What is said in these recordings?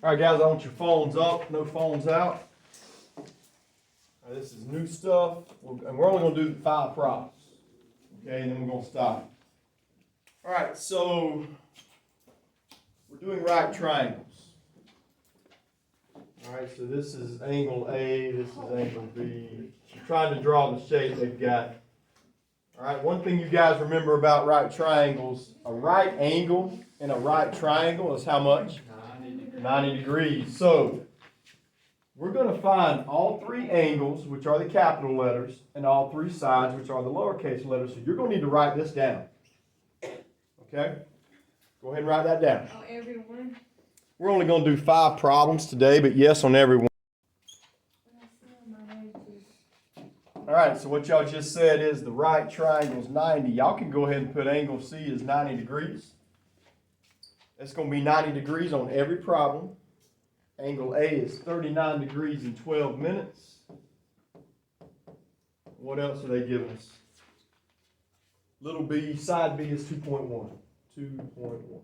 All right, guys, I want your phones up, no phones out. This is new stuff, and we're only going to do 5 problems. Okay, and then we're going to stop. All right, so we're doing right triangles. All right, so this is angle A, this is angle B. I'm trying to draw the shape they've got. All right, one thing you guys remember about right triangles, a right angle in a right triangle is how much? 90 degrees. So we're going to find all 3 angles, which are the capital letters, and all 3 sides, which are the lowercase letters. So you're going to need to write this down. Okay? Go ahead and write that down. On every one? We're only going to do 5 problems today, but yes on every one. All right, so what y'all just said is the right triangle is 90. Y'all can go ahead and put angle C as 90 degrees. It's going to be 90 degrees on every problem. Angle A is 39 degrees in 12 minutes. What else are they giving us? Little b, side B is 2.1. 2.1.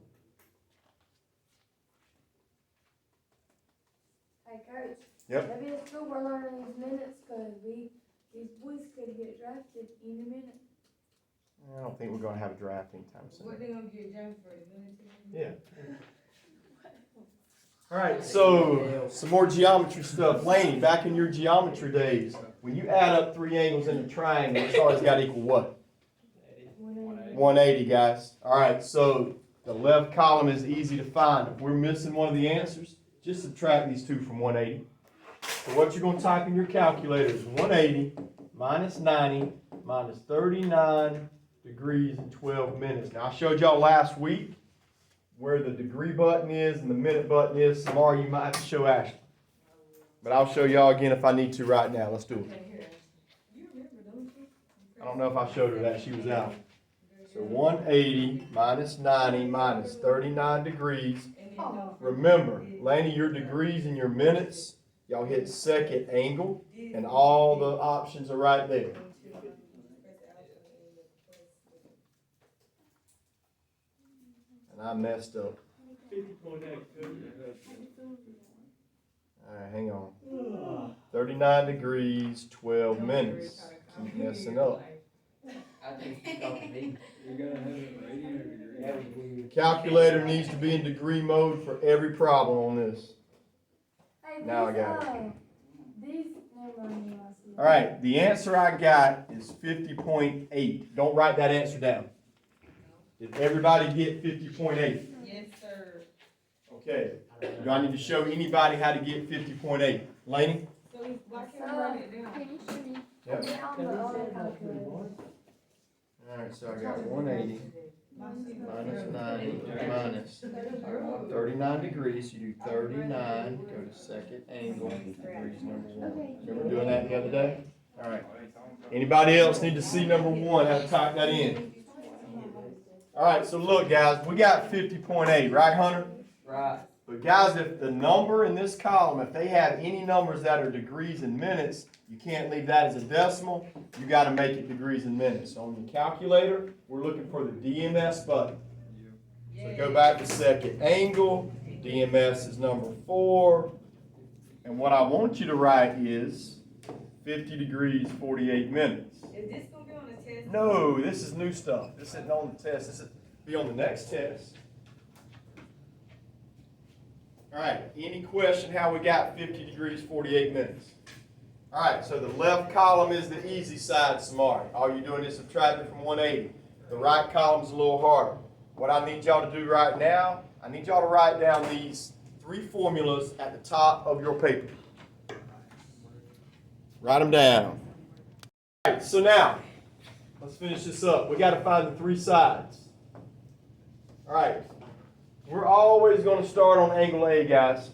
Hey, Coach. Yep. Maybe it's cool we're learning these minutes because these boys could get drafted in a minute. I don't think we're going to have a draft anytime soon. What they gonna get drafted for, the military? Yeah. All right, so some more geometry stuff. Laney, back in your geometry days, when you add up 3 angles in a triangle, it's always got to equal what? 180, guys. All right, so the left column is easy to find. If we're missing one of the answers, just subtract these 2 from 180. So what you're going to type in your calculator is 180 minus 90 minus 39 degrees in 12 minutes. Now, I showed y'all last week where the degree button is and the minute button is. Tomorrow you might have to show Ashley. But I'll show y'all again if I need to right now. Let's do it. Okay, here. You remember, don't you? I don't know if I showed her that. She was out. So 180 minus 90 minus 39 degrees. Remember, Laney, your degrees and your minutes, y'all hit second angle, and all the options are right there. And I messed up. 50.8. All right, hang on. 39 degrees, 12 minutes. Keep messing up. I think it's talking to me. You gotta have it right here. That was weird. Calculator needs to be in degree mode for every problem on this. Hey, Now I got These, never mind, I see. All right, the answer I got is 50.8. Don't write that answer down. Did everybody get 50.8? Yes, sir. Okay. Do I need to show anybody how to get 50.8? Laney? So why can't I write it down? Can you show me? Yep. Get on the auto calculator. All right, so I got 180 minus 90 minus 39 degrees. You do 39, go to second angle, degrees number 1. Remember doing that the other day? All right. Anybody else need to see number 1, how to type that in? All right, so look, guys, we got 50.8, right, Hunter? Right. But guys, if the number in this column, if they have any numbers that are degrees and minutes, you can't leave that as a decimal. You got to make it degrees and minutes. So on the calculator, we're looking for the DMS button. So go back to second angle. DMS is number 4. And what I want you to write is 50 degrees, 48 minutes. Is this gonna be on the test? No, this is new stuff. This isn't on the test. This will be on the next test. All right, any question how we got 50 degrees, 48 minutes? All right, so the left column is the easy side, smart. All you're doing is subtracting from 180. The right column is a little harder. What I need y'all to do right now, I need y'all to write down these 3 formulas at the top of your paper. Write them down. All right, so now, let's finish this up. We got to find the 3 sides. All right. We're always going to start on angle A, guys.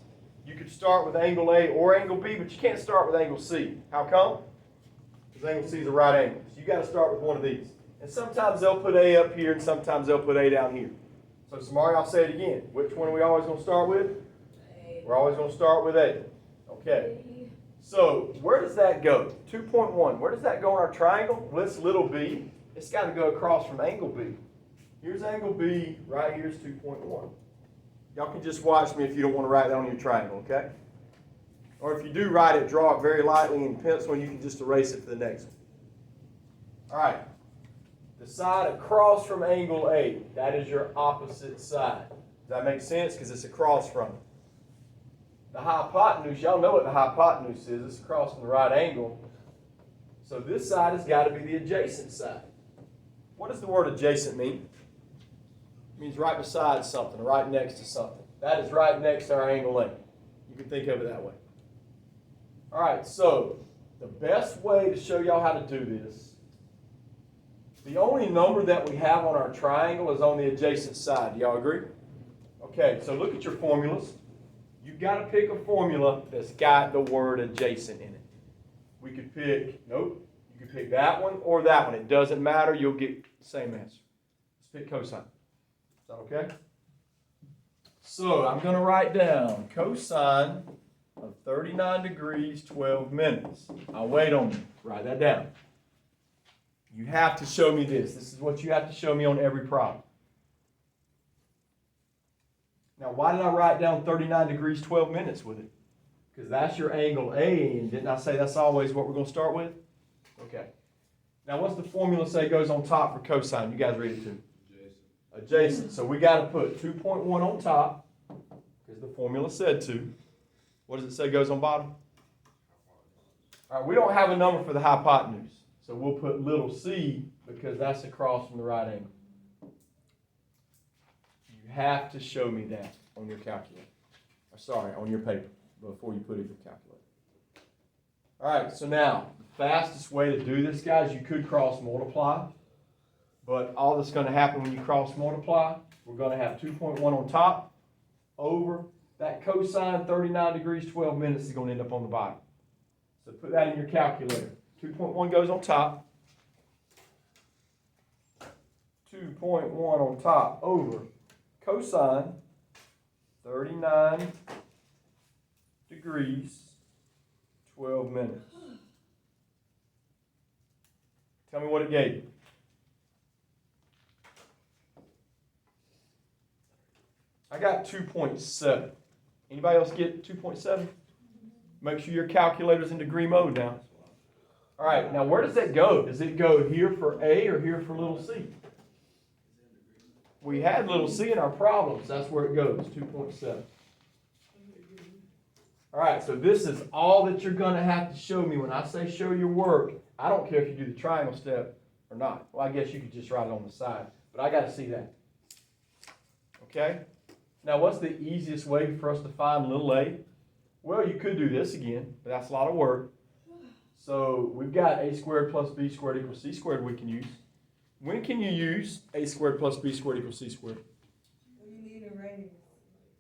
You could start with angle A or angle B, but you can't start with angle C. How come? Because angle C is a right angle. So you got to start with one of these. And sometimes they'll put A up here, and sometimes they'll put A down here. So Samari, I'll say it again. Which one are we always going to start with? We're always going to start with A. Okay. So where does that go? 2.1. Where does that go in our triangle? Well, it's little b. It's got to go across from angle B. Here's angle B. Right here's 2.1. Y'all can just watch me if you don't want to write that on your triangle, okay? Or if you do write it, draw it very lightly in pencil, and you can just erase it for the next one. All right. The side across from angle A, that is your opposite side. Does that make sense? Because it's across from it. The hypotenuse, y'all know what the hypotenuse is. It's across from the right angle. So this side has got to be the adjacent side. What does the word adjacent mean? It means right beside something, or right next to something. That is right next to our angle A. You can think of it that way. All right, so the best way to show y'all how to do this, the only number that we have on our triangle is on the adjacent side. Do y'all agree? Okay, so look at your formulas. You've got to pick a formula that's got the word adjacent in it. We could pick, nope, you could pick that one or that one. It doesn't matter, you'll get the same answer. Let's pick cosine. Is that okay? So I'm going to write down cosine of 39 degrees, 12 minutes. I'll wait on you. Write that down. You have to show me this. This is what you have to show me on every problem. Now, why did I write down 39 degrees, 12 minutes with it? Because that's your angle A, and didn't I say that's always what we're going to start with? Okay. Now, what's the formula say goes on top for cosine? You guys read it too. Adjacent. So we got to put 2.1 on top, because the formula said to. What does it say goes on bottom? All right, we don't have a number for the hypotenuse, so we'll put little c, because that's across from the right angle. You have to show me that on your calculator. Or sorry, on your paper, before you put it in your calculator. All right, so now, the fastest way to do this, guys, you could cross multiply. But all that's going to happen when you cross multiply, we're going to have 2.1 on top over that cosine 39 degrees, 12 minutes is going to end up on the bottom. So put that in your calculator. 2.1 goes on top. 2.1 on top over cosine 39 degrees, 12 minutes. Tell me what it gave you. I got 2.7. Anybody else get 2.7? Make sure your calculator's in degree mode now. All right, now where does that go? Does it go here for A or here for little c? We had little c in our problems. That's where it goes, 2.7. All right, so this is all that you're going to have to show me. When I say show your work, I don't care if you do the triangle step or not. Well, I guess you could just write it on the side, but I got to see that. Okay? Now, what's the easiest way for us to find little a? Well, you could do this again, but that's a lot of work. So we've got a squared plus b squared equals c squared we can use. When can you use a squared plus b squared equals c squared? Well, you need a radius.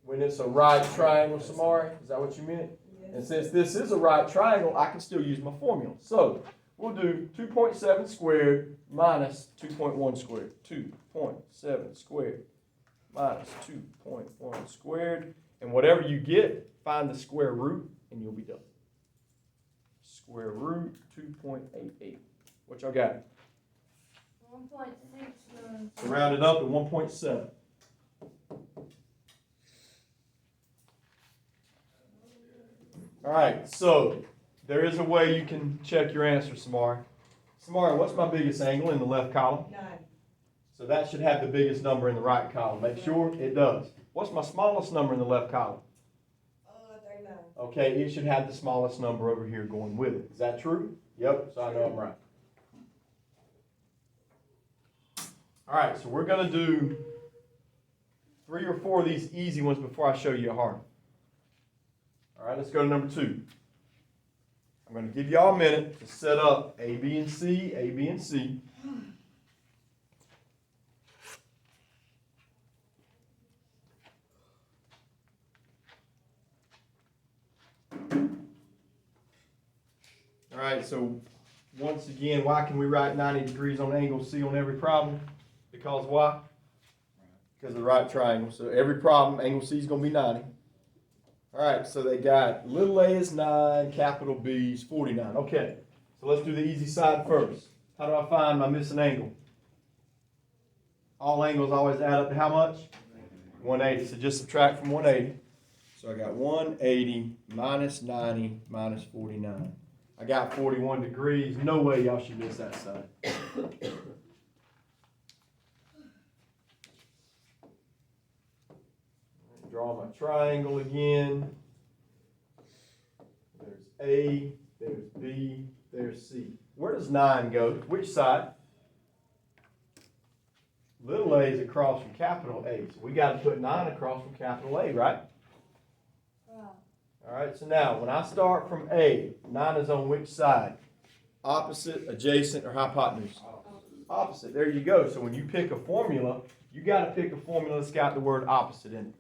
When it's a right triangle, Samari? Is that what you meant? Yes. And since this is a right triangle, I can still use my formula. So we'll do 2.7 squared minus 2.1 squared. 2.7 squared minus 2.1 squared. And whatever you get, find the square root, and you'll be done. Square root 2.88. What y'all got? 1.69. So round it up to 1.7. All right, so there is a way you can check your answer, Samara. Samara, what's my biggest angle in the left column? 9. So that should have the biggest number in the right column. Make sure it does. What's my smallest number in the left column? 39. Okay, it should have the smallest number over here going with it. Is that true? Yep, so I know I'm right. All right, so we're going to do 3 or 4 of these easy ones before I show you a hard one. All right, let's go to number 2. I'm going to give y'all a minute to set up A, B, and C, A, B, and C. All right, so once again, why can we write 90 degrees on angle C on every problem? Because why? Because of the right triangle. So every problem, angle C is going to be 90. All right, so they got little a is 9, capital B is 49. Okay, so let's do the easy side first. How do I find my missing angle? All angles always add up to how much? 180. So just subtract from 180. So I got 180 minus 90 minus 49. I got 41 degrees. No way y'all should miss that side. Draw my triangle again. There's A, there's B, there's C. Where does 9 go? Which side? Little a is across from capital A. So we got to put 9 across from capital A, right? All right, so now when I start from A, 9 is on which side? Opposite, adjacent, or hypotenuse? Opposite. There you go. So when you pick a formula, you got to pick a formula that's got the word opposite in it.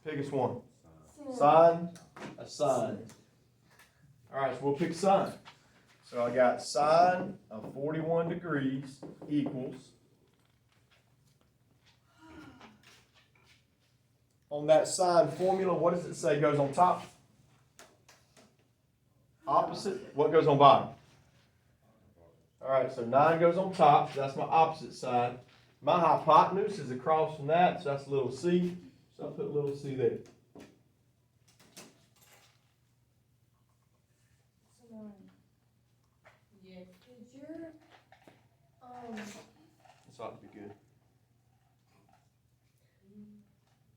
Pick us one. Sine, a sine. All right, so we'll pick sine. So I got sine of 41 degrees equals, on that sine formula, what does it say goes on top? Opposite. What goes on bottom? All right, so 9 goes on top, so that's my opposite side. My hypotenuse is across from that, so that's little c. So I'll put little c there. Yes. Did your, This ought to be good.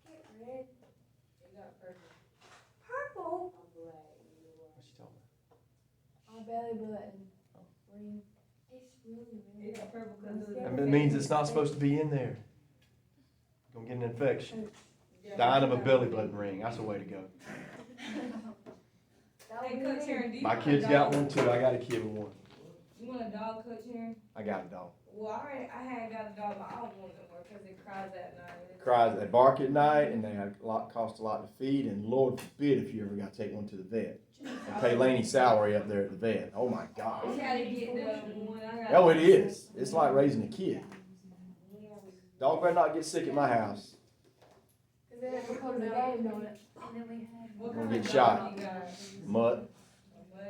get red? You got purple. Purple? What's she talking On belly button. Ring. It's really, You really. got purple because of about? That means it's not supposed to be in there. Gonna get an infection. Dying of a belly button ring. That's the way to go. Hey, Coach Sharon, do you My want a kids got dog? one too. I got a kid with one. You want a dog, Coach Sharon? I got a dog. Well, I had got a dog, but I don't want it more because it cries at night. Cries, they bark at night, and they have a lot, cost a lot to feed. And Lord forbid if you ever got to take one to the vet and pay Laney's salary up there at the vet. Oh my We gosh. gotta get the one. I gotta Oh, it is. It's like raising a kid. Dog better not get sick at my house. Cause then it becomes a game, don't it? What Gonna kind get of shot. dog you got? Mutt.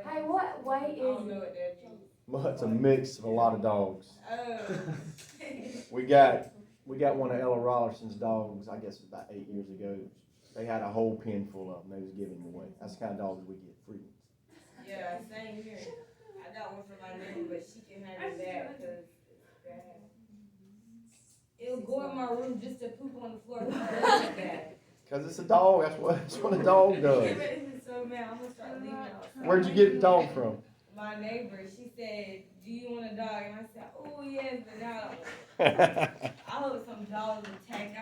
Hey, what weight I is don't know it? what that is. Mutt's a mix of a lot of dogs. Oh. We got one of Ella Rollerson's dogs, I guess it was about 8 years ago. They had a whole pen full of them. They was giving them away. That's the kind of dogs we get free. Yeah, same here. I got one for my neighbor, but she can have it back because it's bad. It'll go in my room just to poop on the floor. It's bad. Cause it's a dog. That's what a dog does. It's so mad. I'm gonna start leaving outside. Where'd you get the dog from? My neighbor, she said, "Do you want a dog?" And I said, "Oh yes, but now I hope some dogs attack